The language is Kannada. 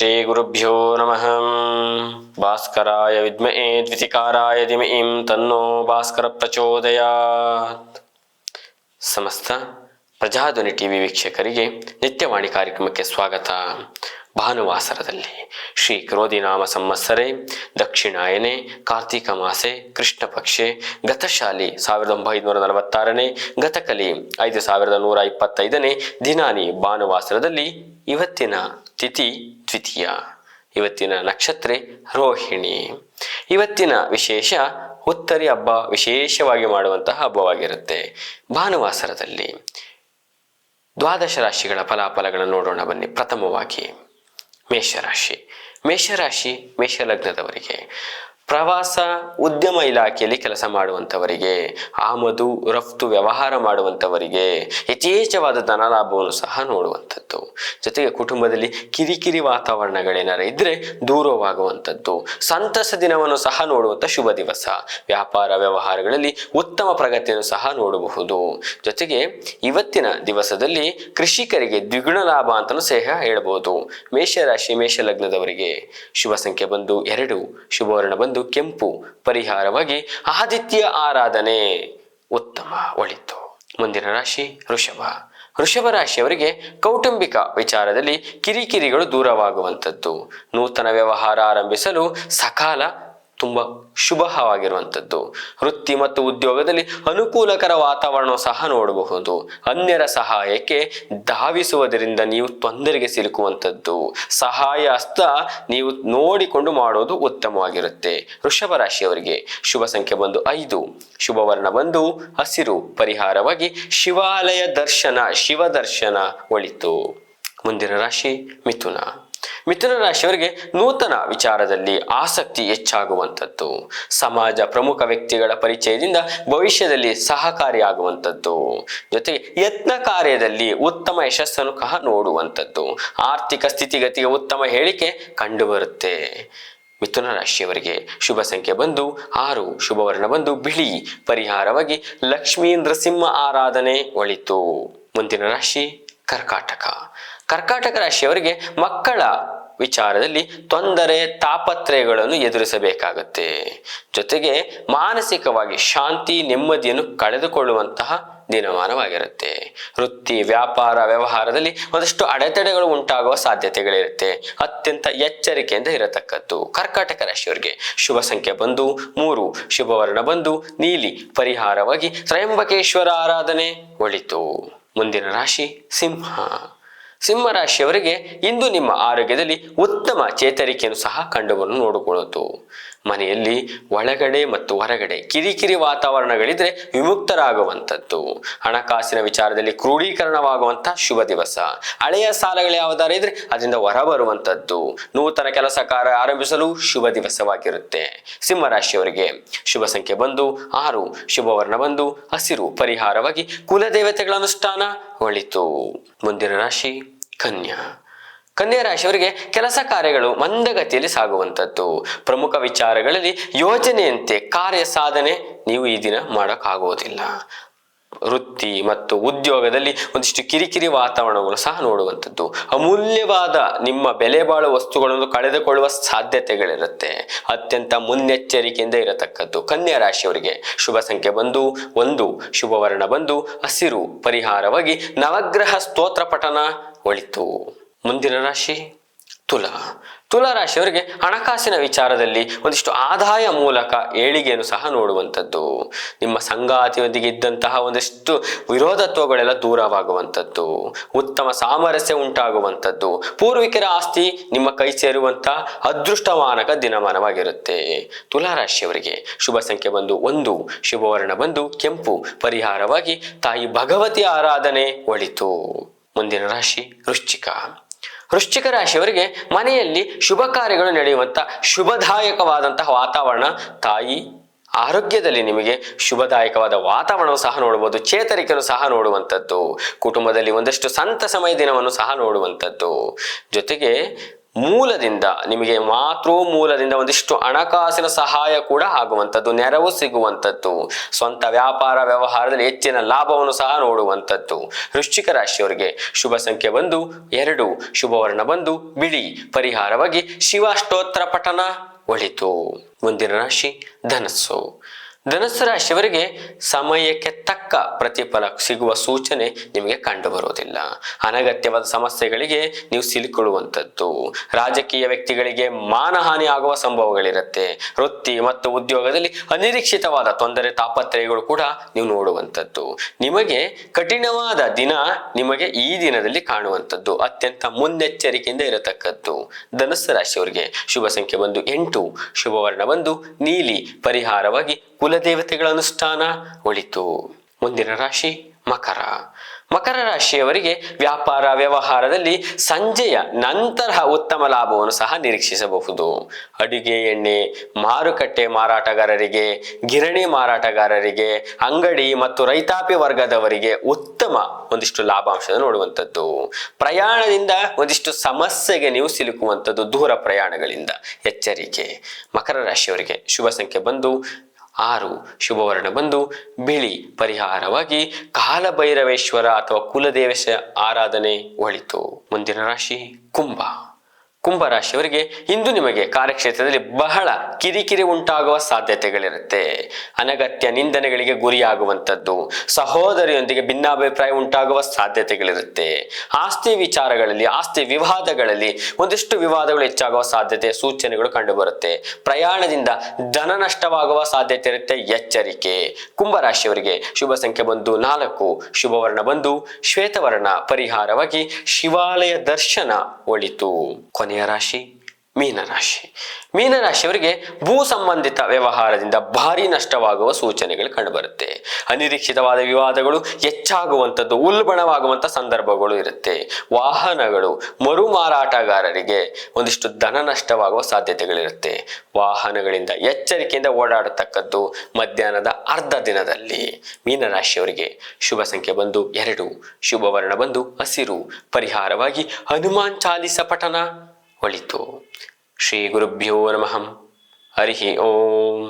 ಶ್ರೀ ಗುರುಭ್ಯೋ ನಮಃ. ಭಾಸ್ಕರಾಯ ವಿದ್ಮಹೇ ದ್ವಿತಿಕಾರಾಯ ಧಿಮಹಿ ತನ್ನೋ ಭಾಸ್ಕರ ಪ್ರಚೋದಯಾತ್. ಸಮಸ್ತ ಪ್ರಜಾಧ್ವನಿ ಟಿವಿ ವೀಕ್ಷಕರಿಗೆ ನಿತ್ಯವಾಣಿ ಕಾರ್ಯಕ್ರಮಕ್ಕೆ ಸ್ವಾಗತ. ಭಾನುವಾಸರದಲ್ಲಿ ಶ್ರೀ ಕ್ರೋಧಿನಾಮ ಸಂವತ್ಸರೆ ದಕ್ಷಿಣಾಯನೆ ಕಾರ್ತಿಕ ಮಾಸೆ ಕೃಷ್ಣ ಪಕ್ಷೆ ಗತಶಾಲಿ 1946ನೇ ಗತಕಲಿ 5125ನೇ ದಿನಾನಿ ಭಾನುವಾಸರದಲ್ಲಿ ಇವತ್ತಿನ ತಿಥಿ ದ್ವಿತೀಯ, ಇವತ್ತಿನ ನಕ್ಷತ್ರ ರೋಹಿಣಿ. ಇವತ್ತಿನ ವಿಶೇಷ ಹುತ್ತರಿ ಹಬ್ಬ ವಿಶೇಷವಾಗಿ ಮಾಡುವಂತಹ ಹಬ್ಬವಾಗಿರುತ್ತೆ. ಭಾನುವಾಸರದಲ್ಲಿ ದ್ವಾದಶ ರಾಶಿಗಳ ಫಲಾಫಲಗಳನ್ನು ನೋಡೋಣ ಬನ್ನಿ. ಪ್ರಥಮವಾಗಿ ಮೇಷರಾಶಿ. ಮೇಷಲಗ್ನದವರಿಗೆ ಪ್ರವಾಸ ಉದ್ಯಮ ಇಲಾಖೆಯಲ್ಲಿ ಕೆಲಸ ಮಾಡುವಂಥವರಿಗೆ, ಆಮದು ರಫ್ತು ವ್ಯವಹಾರ ಮಾಡುವಂಥವರಿಗೆ ಯಥೇಚ್ಛವಾದ ಧನಲಾಭವನ್ನು ಸಹ ನೋಡುವಂಥದ್ದು. ಜೊತೆಗೆ ಕುಟುಂಬದಲ್ಲಿ ಕಿರಿಕಿರಿ ವಾತಾವರಣಗಳೇನಾರ ಇದ್ದರೆ ದೂರವಾಗುವಂಥದ್ದು, ಸಂತಸ ದಿನವನ್ನು ಸಹ ನೋಡುವಂಥ ಶುಭ ದಿವಸ. ವ್ಯಾಪಾರ ವ್ಯವಹಾರಗಳಲ್ಲಿ ಉತ್ತಮ ಪ್ರಗತಿಯನ್ನು ಸಹ ನೋಡಬಹುದು. ಜೊತೆಗೆ ಇವತ್ತಿನ ದಿವಸದಲ್ಲಿ ಕೃಷಿಕರಿಗೆ ದ್ವಿಗುಣ ಲಾಭ ಅಂತಲೂ ಸಹ ಹೇಳ್ಬೋದು. ಮೇಷರಾಶಿ ಮೇಷಲಗ್ನದವರಿಗೆ ಶುಭ ಸಂಖ್ಯೆ ಬಂದು 2, ಶುಭವರ್ಣ ಬಂದು ಕೆಂಪು, ಪರಿಹಾರವಾಗಿ ಆದಿತ್ಯ ಆರಾಧನೆ ಉತ್ತಮ ಒಳಿತು. ಮುಂದಿನ ರಾಶಿ ವೃಷಭ ರಾಶಿಯವರಿಗೆ ಕೌಟುಂಬಿಕ ವಿಚಾರದಲ್ಲಿ ಕಿರಿಕಿರಿಗಳು ದೂರವಾಗುವಂಥದ್ದು. ನೂತನ ವ್ಯವಹಾರ ಆರಂಭಿಸಲು ಸಕಾಲ ತುಂಬ ಶುಭವಾಗಿರುವಂಥದ್ದು. ವೃತ್ತಿ ಮತ್ತು ಉದ್ಯೋಗದಲ್ಲಿ ಅನುಕೂಲಕರ ವಾತಾವರಣ ಸಹ ನೋಡಬಹುದು. ಅನ್ಯರ ಸಹಾಯಕ್ಕೆ ಧಾವಿಸುವುದರಿಂದ ನೀವು ತೊಂದರೆಗೆ ಸಿಲುಕುವಂಥದ್ದು. ಸಹಾಯ ಹಸ್ತ ನೀವು ನೋಡಿಕೊಂಡು ಮಾಡೋದು ಉತ್ತಮವಾಗಿರುತ್ತೆ. ವೃಷಭ ರಾಶಿಯವರಿಗೆ ಶುಭ ಸಂಖ್ಯೆ ಬಂದು 5, ಶುಭವರ್ಣ ಬಂದು ಹಸಿರು, ಪರಿಹಾರವಾಗಿ ಶಿವಾಲಯ ದರ್ಶನ, ಶಿವ ದರ್ಶನ ಒಳಿತು. ಮುಂದಿನ ರಾಶಿ ಮಿಥುನ ರಾಶಿಯವರಿಗೆ ನೂತನ ವಿಚಾರದಲ್ಲಿ ಆಸಕ್ತಿ ಹೆಚ್ಚಾಗುವಂಥದ್ದು. ಸಮಾಜ ಪ್ರಮುಖ ವ್ಯಕ್ತಿಗಳ ಪರಿಚಯದಿಂದ ಭವಿಷ್ಯದಲ್ಲಿ ಸಹಕಾರಿಯಾಗುವಂಥದ್ದು. ಜೊತೆಗೆ ಯತ್ನ ಕಾರ್ಯದಲ್ಲಿ ಉತ್ತಮ ಯಶಸ್ಸನ್ನು ಸಹ ನೋಡುವಂಥದ್ದು. ಆರ್ಥಿಕ ಸ್ಥಿತಿಗತಿಗೆ ಉತ್ತಮ ಹೇಳಿಕೆ ಕಂಡುಬರುತ್ತೆ. ಮಿಥುನ ರಾಶಿಯವರಿಗೆ ಶುಭ ಸಂಖ್ಯೆ ಬಂದು 6, ಶುಭವರ್ಣ ಬಂದು ಬಿಳಿ, ಪರಿಹಾರವಾಗಿ ಲಕ್ಷ್ಮೀ ನೃಸಿಂಹ ಆರಾಧನೆ ಒಳಿತು. ಮುಂದಿನ ರಾಶಿ ಕರ್ಕಾಟಕ ರಾಶಿಯವರಿಗೆ ಮಕ್ಕಳ ವಿಚಾರದಲ್ಲಿ ತೊಂದರೆ ತಾಪತ್ರಯಗಳನ್ನು ಎದುರಿಸಬೇಕಾಗುತ್ತೆ. ಜೊತೆಗೆ ಮಾನಸಿಕವಾಗಿ ಶಾಂತಿ ನೆಮ್ಮದಿಯನ್ನು ಕಳೆದುಕೊಳ್ಳುವಂತಹ ದಿನಮಾನವಾಗಿರುತ್ತೆ. ವೃತ್ತಿ ವ್ಯಾಪಾರ ವ್ಯವಹಾರದಲ್ಲಿ ಒಂದಷ್ಟು ಅಡೆತಡೆಗಳು ಉಂಟಾಗುವ ಸಾಧ್ಯತೆಗಳಿರುತ್ತೆ. ಅತ್ಯಂತ ಎಚ್ಚರಿಕೆಯಿಂದ ಇರತಕ್ಕದ್ದು. ಕರ್ಕಾಟಕ ರಾಶಿಯವರಿಗೆ ಶುಭ ಸಂಖ್ಯೆ ಬಂದು 3, ಶುಭವರ್ಣ ಬಂದು ನೀಲಿ, ಪರಿಹಾರವಾಗಿ ತ್ರಯಂಬಕೇಶ್ವರ ಆರಾಧನೆ ಒಳಿತು. ಮುಂದಿನ ರಾಶಿ ಸಿಂಹ ರಾಶಿಯವರಿಗೆ ಇಂದು ನಿಮ್ಮ ಆರೋಗ್ಯದಲ್ಲಿ ಉತ್ತಮ ಚೇತರಿಕೆಯನ್ನು ಸಹ ಕಂಡುಬರಲು ನೋಡಿಕೊಳ್ಳುವುದು. ಮನೆಯಲ್ಲಿ ಒಳಗಡೆ ಮತ್ತು ಹೊರಗಡೆ ಕಿರಿಕಿರಿ ವಾತಾವರಣಗಳಿದ್ರೆ ವಿಮುಕ್ತರಾಗುವಂಥದ್ದು. ಹಣಕಾಸಿನ ವಿಚಾರದಲ್ಲಿ ಕ್ರೋಢೀಕರಣವಾಗುವಂತಹ ಶುಭ ದಿವಸ. ಹಳೆಯ ಸಾಲಗಳು ಯಾವುದಾರ ಇದ್ರೆ ಅದರಿಂದ ಹೊರಬರುವಂಥದ್ದು. ನೂತನ ಕೆಲಸ ಕಾರ್ಯ ಆರಂಭಿಸಲು ಶುಭ ದಿವಸವಾಗಿರುತ್ತೆ. ಸಿಂಹ ರಾಶಿಯವರಿಗೆ ಶುಭ ಸಂಖ್ಯೆ ಬಂದು 6, ಶುಭವರ್ಣ ಬಂದು ಹಸಿರು, ಪರಿಹಾರವಾಗಿ ಕುಲದೇವತೆಗಳ ಅನುಷ್ಠಾನ ಒಳಿತು. ಮುಂದಿನ ರಾಶಿ ಕನ್ಯಾ ರಾಶಿಯವರಿಗೆ ಕೆಲಸ ಕಾರ್ಯಗಳು ಮಂದಗತಿಯಲ್ಲಿ ಸಾಗುವಂಥದ್ದು. ಪ್ರಮುಖ ವಿಚಾರಗಳಲ್ಲಿ ಯೋಜನೆಯಂತೆ ಕಾರ್ಯ ಸಾಧನೆ ನೀವು ಈ ದಿನ ಮಾಡೋಕ್ಕಾಗುವುದಿಲ್ಲ. ವೃತ್ತಿ ಮತ್ತು ಉದ್ಯೋಗದಲ್ಲಿ ಒಂದಿಷ್ಟು ಕಿರಿಕಿರಿ ವಾತಾವರಣಗಳು ಸಹ ನೋಡುವಂಥದ್ದು. ಅಮೂಲ್ಯವಾದ ನಿಮ್ಮ ಬೆಲೆ ಬಾಳುವ ವಸ್ತುಗಳನ್ನು ಕಳೆದುಕೊಳ್ಳುವ ಸಾಧ್ಯತೆಗಳಿರುತ್ತೆ. ಅತ್ಯಂತ ಮುನ್ನೆಚ್ಚರಿಕೆಯಿಂದ ಇರತಕ್ಕದ್ದು. ಕನ್ಯಾ ರಾಶಿಯವರಿಗೆ ಶುಭ ಸಂಖ್ಯೆ ಬಂದು 1, ಶುಭವರ್ಣ ಬಂದು ಹಸಿರು, ಪರಿಹಾರವಾಗಿ ನವಗ್ರಹ ಸ್ತೋತ್ರ ಪಠನ ಒಳಿತು. ಮುಂದಿನ ರಾಶಿ ತುಲಾ ರಾಶಿಯವರಿಗೆ ಹಣಕಾಸಿನ ವಿಚಾರದಲ್ಲಿ ಒಂದಿಷ್ಟು ಆದಾಯ ಮೂಲಕ ಏಳಿಗೆಯನ್ನು ಸಹ ನೋಡುವಂಥದ್ದು. ನಿಮ್ಮ ಸಂಗಾತಿಯೊಂದಿಗೆ ಇದ್ದಂತಹ ಒಂದಿಷ್ಟು ವಿರೋಧತ್ವಗಳೆಲ್ಲ ದೂರವಾಗುವಂಥದ್ದು. ಉತ್ತಮ ಸಾಮರಸ್ಯ ಉಂಟಾಗುವಂಥದ್ದು. ಪೂರ್ವಿಕರ ಆಸ್ತಿ ನಿಮ್ಮ ಕೈ ಸೇರುವಂತಹ ಅದೃಷ್ಟಮಾನಕ ದಿನಮಾನವಾಗಿರುತ್ತೆ. ತುಲಾ ರಾಶಿಯವರಿಗೆ ಶುಭ ಸಂಖ್ಯೆ ಬಂದು 1, ಶುಭವರ್ಣ ಬಂದು ಕೆಂಪು, ಪರಿಹಾರವಾಗಿ ತಾಯಿ ಭಗವತಿ ಆರಾಧನೆ ಒಳಿತು. ಮುಂದಿನ ರಾಶಿ ವೃಶ್ಚಿಕ ರಾಶಿಯವರಿಗೆ ಮನೆಯಲ್ಲಿ ಶುಭ ಕಾರ್ಯಗಳು ನಡೆಯುವಂಥ ಶುಭದಾಯಕವಾದಂತಹ ವಾತಾವರಣ. ತಾಯಿ ಆರೋಗ್ಯದಲ್ಲಿ ನಿಮಗೆ ಶುಭದಾಯಕವಾದ ವಾತಾವರಣವು ಸಹ ನೋಡಬಹುದು. ಚೇತರಿಕೆಯನ್ನು ಸಹ ನೋಡುವಂಥದ್ದು. ಕುಟುಂಬದಲ್ಲಿ ಒಂದಷ್ಟು ಸಂತಸಮಯ ದಿನವನ್ನು ಸಹ ನೋಡುವಂಥದ್ದು. ಜೊತೆಗೆ ಮೂಲದಿಂದ ನಿಮಗೆ ಮೂಲದಿಂದ ಒಂದಿಷ್ಟು ಹಣಕಾಸಿನ ಸಹಾಯ ಕೂಡ ಆಗುವಂಥದ್ದು, ನೆರವು ಸಿಗುವಂಥದ್ದು, ಸ್ವಂತ ವ್ಯಾಪಾರ ವ್ಯವಹಾರದಲ್ಲಿ ಹೆಚ್ಚಿನ ಲಾಭವನ್ನು ಸಹ ನೋಡುವಂಥದ್ದು. ವೃಶ್ಚಿಕ ರಾಶಿಯವರಿಗೆ ಶುಭ ಸಂಖ್ಯೆ ಬಂದು 2, ಶುಭವರ್ಣ ಬಂದು ಬಿಳಿ, ಪರಿಹಾರವಾಗಿ ಶಿವಾಷ್ಟೋತ್ರ ಪಠನ ಒಳಿತು. ಮುಂದಿನ ರಾಶಿ ಧನಸ್ಸು. ಧನಸ್ಸು ರಾಶಿಯವರಿಗೆ ಸಮಯಕ್ಕೆ ತಕ್ಕ ಪ್ರತಿಫಲ ಸಿಗುವ ಸೂಚನೆ ನಿಮಗೆ ಕಂಡು ಬರುವುದಿಲ್ಲ. ಅನಗತ್ಯವಾದ ಸಮಸ್ಯೆಗಳಿಗೆ ನೀವು ಸಿಲುಕೊಳ್ಳುವಂಥದ್ದು. ರಾಜಕೀಯ ವ್ಯಕ್ತಿಗಳಿಗೆ ಮಾನಹಾನಿ ಆಗುವ ಸಂಭವಗಳಿರುತ್ತೆ. ವೃತ್ತಿ ಮತ್ತು ಉದ್ಯೋಗದಲ್ಲಿ ಅನಿರೀಕ್ಷಿತವಾದ ತೊಂದರೆ ತಾಪತ್ರಯಗಳು ಕೂಡ ನೀವು ನೋಡುವಂಥದ್ದು. ನಿಮಗೆ ಕಠಿಣವಾದ ದಿನ ನಿಮಗೆ ಈ ದಿನದಲ್ಲಿ ಕಾಣುವಂಥದ್ದು. ಅತ್ಯಂತ ಮುನ್ನೆಚ್ಚರಿಕೆಯಿಂದ ಇರತಕ್ಕದ್ದು. ಧನಸ್ಸು ರಾಶಿಯವರಿಗೆ ಶುಭ ಸಂಖ್ಯೆ ಬಂದು 8, ಶುಭವರ್ಣ ಬಂದು ನೀಲಿ, ಪರಿಹಾರವಾಗಿ ಕುಲದೇವತೆಗಳ ಅನುಷ್ಠಾನ ಒಳಿತು. ಮುಂದಿನ ರಾಶಿ ಮಕರ. ಮಕರ ರಾಶಿಯವರಿಗೆ ವ್ಯಾಪಾರ ವ್ಯವಹಾರದಲ್ಲಿ ಸಂಜೆಯ ನಂತರ ಉತ್ತಮ ಲಾಭವನ್ನು ಸಹ ನಿರೀಕ್ಷಿಸಬಹುದು. ಅಡುಗೆ ಎಣ್ಣೆ ಮಾರುಕಟ್ಟೆ ಮಾರಾಟಗಾರರಿಗೆ, ಗಿರಣಿ ಮಾರಾಟಗಾರರಿಗೆ, ಅಂಗಡಿ ಮತ್ತು ರೈತಾಪಿ ವರ್ಗದವರಿಗೆ ಉತ್ತಮ ಒಂದಿಷ್ಟು ಲಾಭಾಂಶ ನೋಡುವಂಥದ್ದು. ಪ್ರಯಾಣದಿಂದ ಒಂದಿಷ್ಟು ಸಮಸ್ಯೆಗೆ ನೀವು ಸಿಲುಕುವಂಥದ್ದು. ದೂರ ಪ್ರಯಾಣಗಳಿಂದ ಎಚ್ಚರಿಕೆ. ಮಕರ ರಾಶಿಯವರಿಗೆ ಶುಭ ಸಂಖ್ಯೆ ಬಂದು 6, ಶುಭವರ್ಣ ಬಂದು ಬಿಳಿ, ಪರಿಹಾರವಾಗಿ ಕಾಲಭೈರವೇಶ್ವರ ಅಥವಾ ಕುಲದೇವಶ ಆರಾಧನೆ ಒಳಿತು. ಮುಂದಿನ ರಾಶಿ ಕುಂಭ. ಕುಂಭ ರಾಶಿಯವರಿಗೆ ಇಂದು ನಿಮಗೆ ಕಾರ್ಯಕ್ಷೇತ್ರದಲ್ಲಿ ಬಹಳ ಕಿರಿಕಿರಿ ಉಂಟಾಗುವ ಸಾಧ್ಯತೆಗಳಿರುತ್ತೆ. ಅನಗತ್ಯ ನಿಂದನೆಗಳಿಗೆ ಗುರಿಯಾಗುವಂಥದ್ದು, ಸಹೋದರಿಯೊಂದಿಗೆ ಭಿನ್ನಾಭಿಪ್ರಾಯ ಉಂಟಾಗುವ ಸಾಧ್ಯತೆಗಳಿರುತ್ತೆ. ಆಸ್ತಿ ವಿಚಾರಗಳಲ್ಲಿ, ಆಸ್ತಿ ವಿವಾದಗಳಲ್ಲಿ ಒಂದಿಷ್ಟು ವಿವಾದಗಳು ಹೆಚ್ಚಾಗುವ ಸಾಧ್ಯತೆ ಸೂಚನೆಗಳು ಕಂಡುಬರುತ್ತೆ. ಪ್ರಯಾಣದಿಂದ ಧನ ನಷ್ಟವಾಗುವ ಸಾಧ್ಯತೆ ಇರುತ್ತೆ. ಎಚ್ಚರಿಕೆ. ಕುಂಭ ರಾಶಿಯವರಿಗೆ ಶುಭ ಸಂಖ್ಯೆ ಬಂದು 4, ಶುಭವರ್ಣ ಬಂದು ಶ್ವೇತವರ್ಣ, ಪರಿಹಾರವಾಗಿ ಶಿವಾಲಯ ದರ್ಶನ ಒಳಿತು. ಕೊನೆಯ ರಾಶಿ ಮೀನರಾಶಿ. ಮೀನರಾಶಿಯವರಿಗೆ ಭೂ ಸಂಬಂಧಿತ ವ್ಯವಹಾರದಿಂದ ಭಾರಿ ನಷ್ಟವಾಗುವ ಸೂಚನೆಗಳು ಕಂಡುಬರುತ್ತೆ. ಅನಿರೀಕ್ಷಿತವಾದ ವಿವಾದಗಳು ಹೆಚ್ಚಾಗುವಂಥದ್ದು, ಉಲ್ಬಣವಾಗುವಂಥ ಸಂದರ್ಭಗಳು ಇರುತ್ತೆ. ವಾಹನಗಳು ಮರು ಮಾರಾಟಗಾರರಿಗೆ ಒಂದಿಷ್ಟು ಧನ ನಷ್ಟವಾಗುವ ಸಾಧ್ಯತೆಗಳಿರುತ್ತೆ. ವಾಹನಗಳಿಂದ ಎಚ್ಚರಿಕೆಯಿಂದ ಓಡಾಡತಕ್ಕದ್ದು ಮಧ್ಯಾಹ್ನದ ಅರ್ಧ ದಿನದಲ್ಲಿ. ಮೀನರಾಶಿಯವರಿಗೆ ಶುಭ ಸಂಖ್ಯೆ ಬಂದು 2, ಶುಭವರ್ಣ ಬಂದು ಹಸಿರು, ಪರಿಹಾರವಾಗಿ ಹನುಮಾನ್ ಚಾಲಿಸ ಪಠನ ಒಳಿತು. ಶ್ರೀ ಗುರುಭ್ಯೋ ನಮಃ. ಹರಿ ಓಂ.